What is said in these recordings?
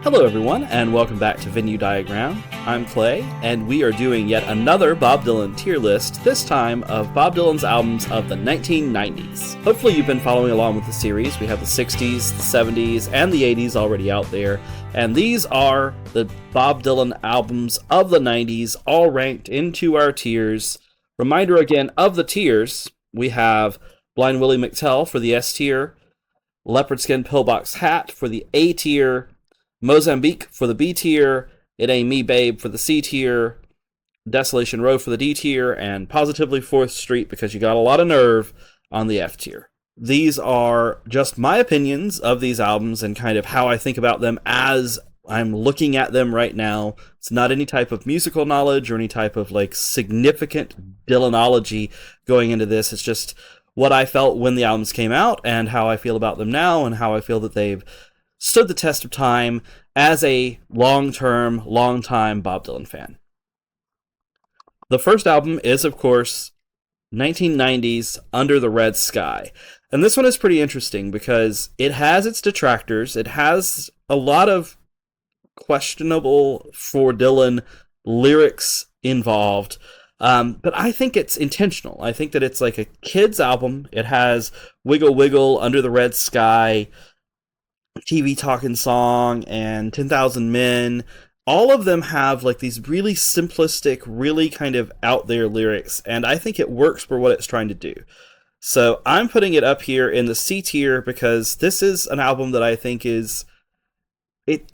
Hello everyone, and welcome back to Venue Diagram. I'm Clay, and we are doing yet another Bob Dylan tier list, this time of Bob Dylan's albums of the 1990s. Hopefully you've been following along with the series. We have the 60s, the 70s, and the 80s already out there, and these are the Bob Dylan albums of the 90s, all ranked into our tiers. Reminder again of the tiers: we have Blind Willie McTell for the S tier, Leopard Skin Pillbox Hat for the A tier, Mozambique for the B tier, It Ain't Me Babe for the C tier, Desolation Row for the D tier, and Positively 4th Street because you got a lot of nerve on the F tier. These are just my opinions of these albums and kind of how I think about them as I'm looking at them right now. It's not any type of musical knowledge or any type of significant Dylanology going into this. It's just what I felt when the albums came out and how I feel about them now and how I feel that they've stood the test of time as a long-time Bob Dylan fan. The first album is, of course, 1990's Under the Red Sky. And this one is pretty interesting because it has its detractors. It has a lot of questionable, for Dylan, lyrics involved. But I think it's intentional. I think that it's like a kid's album. It has Wiggle Wiggle, Under the Red Sky, TV Talking Song, and 10,000 Men. All of them have these really simplistic, really kind of out there lyrics, and I think it works for what it's trying to do. So I'm putting it up here in the C tier because this is an album that I think it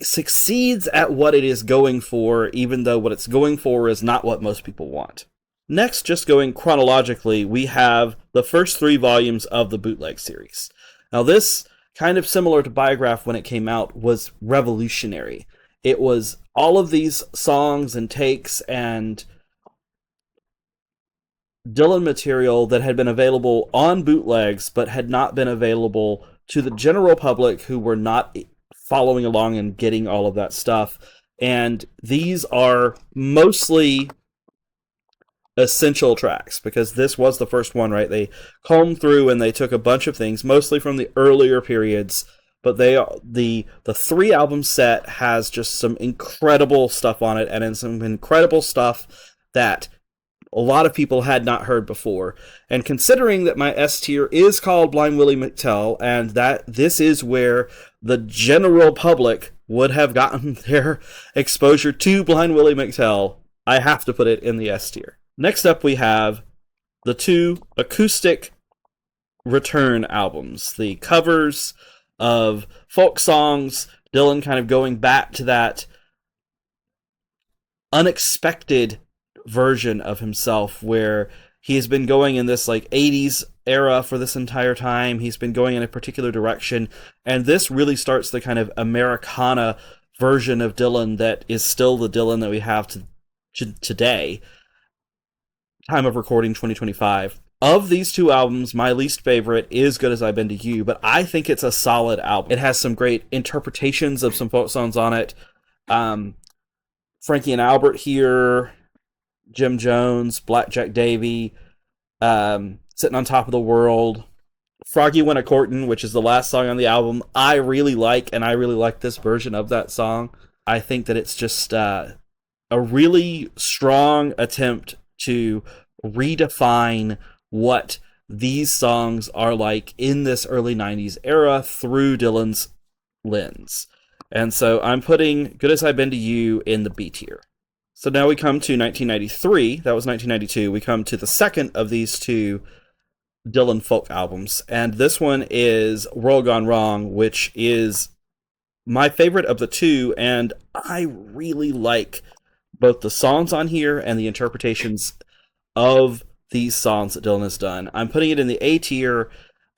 succeeds at what it is going for, even though what it's going for is not what most people want. Next, just going chronologically, we have the first 3 volumes of the Bootleg series. Now this, kind of similar to Biograph when it came out, was revolutionary. It was all of these songs and takes and Dylan material that had been available on bootlegs but had not been available to the general public who were not following along and getting all of that stuff. And these are mostly essential tracks because this was the first one, right? They combed through and they took a bunch of things, mostly from the earlier periods, but the 3 album set has just some incredible stuff on it, and then some incredible stuff that a lot of people had not heard before. And considering that my S tier is called Blind Willie McTell, and that this is where the general public would have gotten their exposure to Blind Willie McTell, I have to put it in the S tier. Next up, we have the 2 acoustic return albums, the covers of folk songs, Dylan kind of going back to that unexpected version of himself where he has been going in this 80s era for this entire time. He's been going in a particular direction, and this really starts the kind of Americana version of Dylan that is still the Dylan that we have today. Time of recording 2025. Of these 2 albums, my least favorite is Good As I've Been to You, but I think it's a solid album. It has some great interpretations of some folk songs on it. Frankie and Albert here, Jim Jones, Blackjack Davy, Sitting on Top of the World, Froggy Went A-Courtin', which is the last song on the album, I really like, and I really like this version of that song. I think that it's just a really strong attempt to redefine what these songs are like in this early 90s era through Dylan's lens. And so I'm putting Good As I've Been to You in the B tier. So now we come to 1993. That was 1992. We come to the second of these 2 Dylan folk albums. And this one is World Gone Wrong, which is my favorite of the 2. And I really like both the songs on here and the interpretations of these songs that Dylan has done. I'm putting it in the A tier.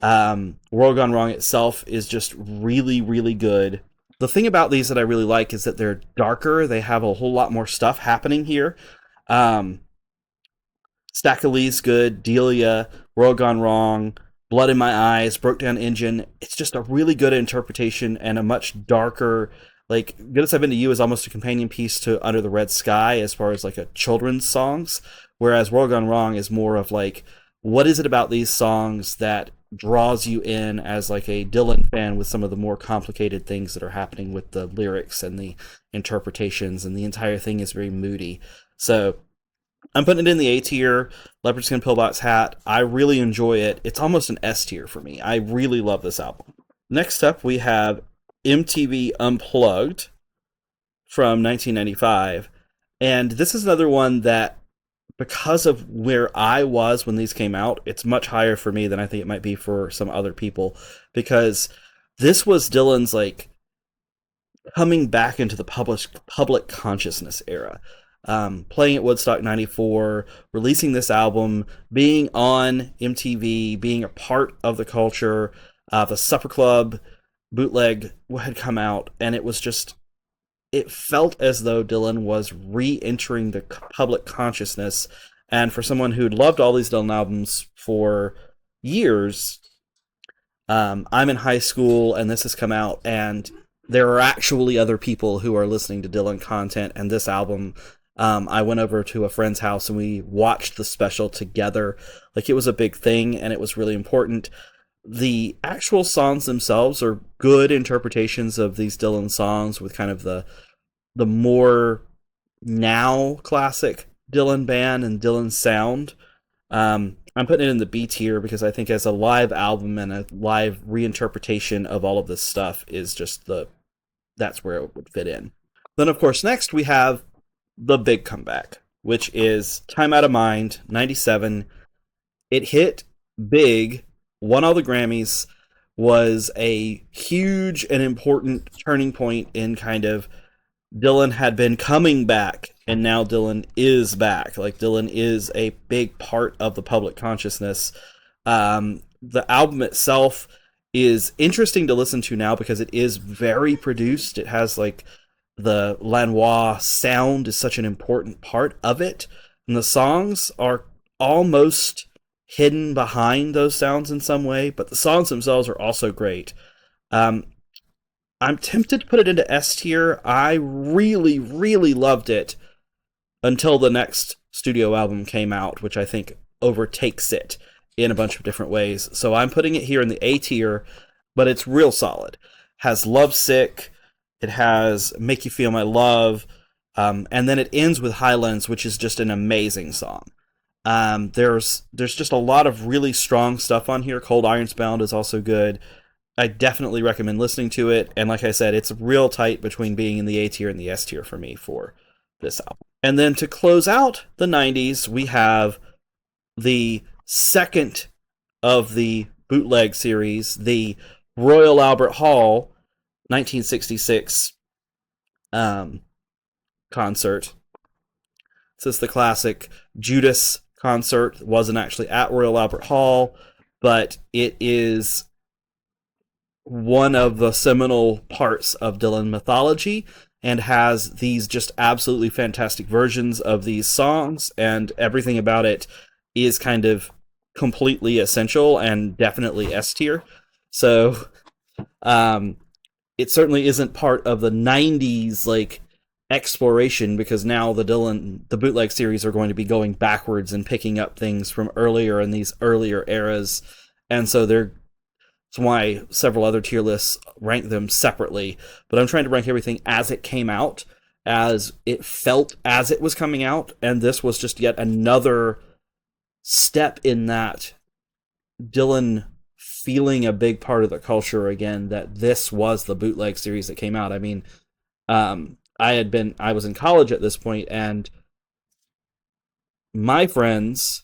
World Gone Wrong itself is just really, really good. The thing about these that I really like is that they're darker. They have a whole lot more stuff happening here. Stack of Lee's good, Delia, World Gone Wrong, Blood in My Eyes, Broke Down Engine. It's just a really good interpretation and a much darker, Good As I've Been to You is almost a companion piece to Under the Red Sky as far as a children's songs, whereas World Gone Wrong is more of what is it about these songs that draws you in as like a Dylan fan with some of the more complicated things that are happening with the lyrics and the interpretations, and the entire thing is very moody. So I'm putting it in the A tier. Leopard Skin Pillbox Hat, I really enjoy it. It's almost an S tier for me. I really love this album. Next up, we have MTV Unplugged from 1995. And this is another one that, because of where I was when these came out, it's much higher for me than I think it might be for some other people, because this was Dylan's like coming back into the public consciousness era. Playing at Woodstock 94, releasing this album, being on MTV, being a part of the culture. The Supper Club bootleg had come out, and it was just, it felt as though Dylan was re-entering the public consciousness. And for someone who'd loved all these Dylan albums for years, I'm in high school and this has come out, and there are actually other people who are listening to Dylan content. And this album, I went over to a friend's house and we watched the special together. Like, it was a big thing and it was really important. The actual songs themselves are good interpretations of these Dylan songs with kind of the more now classic Dylan band and Dylan sound. I'm putting it in the B tier because I think as a live album and a live reinterpretation of all of this stuff is just that's where it would fit in. Then of course next we have the big comeback, which is Time Out of Mind, 97. It hit big, won all the Grammys, was a huge and important turning point in kind of Dylan had been coming back, and now Dylan is back. Like, Dylan is a big part of the public consciousness. The album itself is interesting to listen to now because it is very produced. It has like the Lanois sound is such an important part of it, and the songs are almost hidden behind those sounds in some way, but the songs themselves are also great. I'm tempted to put it into S tier. I really, really loved it until the next studio album came out, which I think overtakes it in a bunch of different ways. So I'm putting it here in the A tier, but it's real solid. Has Lovesick, it has Make You Feel My Love, and then it ends with Highlands, which is just an amazing song. There's just a lot of really strong stuff on here. Cold Iron's Bound is also good. I definitely recommend listening to it, and like I said, it's real tight between being in the A tier and the S tier for me for this album. And then to close out the 90s, we have the second of the bootleg series, the Royal Albert Hall 1966 concert. This is the classic Judas concert. It wasn't actually at Royal Albert Hall, but it is one of the seminal parts of Dylan mythology and has these just absolutely fantastic versions of these songs, and everything about it is kind of completely essential and definitely S tier. So it certainly isn't part of the 90s like exploration, because now the bootleg series are going to be going backwards and picking up things from earlier in these earlier eras, and so that's why several other tier lists rank them separately. But I'm trying to rank everything as it came out, as it felt as it was coming out, and this was just yet another step in that Dylan feeling a big part of the culture again, that this was the bootleg series that came out. I mean, I was in college at this point, and my friends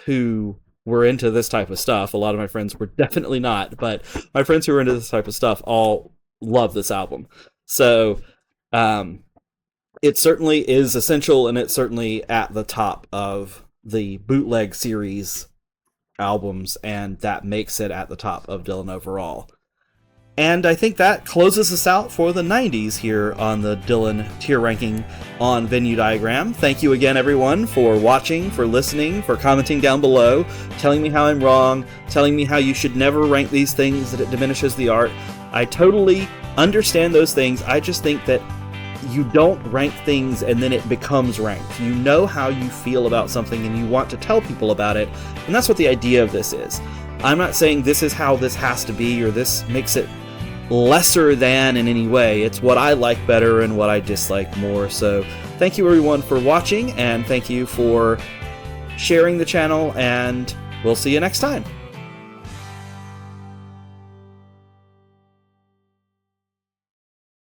who were into this type of stuff, a lot of my friends were definitely not, but my friends who were into this type of stuff all love this album. So it certainly is essential, and it's certainly at the top of the bootleg series albums, and that makes it at the top of Dylan overall. And I think that closes us out for the 90s here on the Dylan tier ranking on Venue Diagram. Thank you again, everyone, for watching, for listening, for commenting down below, telling me how I'm wrong, telling me how you should never rank these things, that it diminishes the art. I totally understand those things. I just think that you don't rank things and then it becomes ranked. You know how you feel about something and you want to tell people about it, and that's what the idea of this is. I'm not saying this is how this has to be or this makes it lesser than in any way. It's what I like better and what I dislike more. So thank you everyone for watching, and thank you for sharing the channel, and we'll see you next time.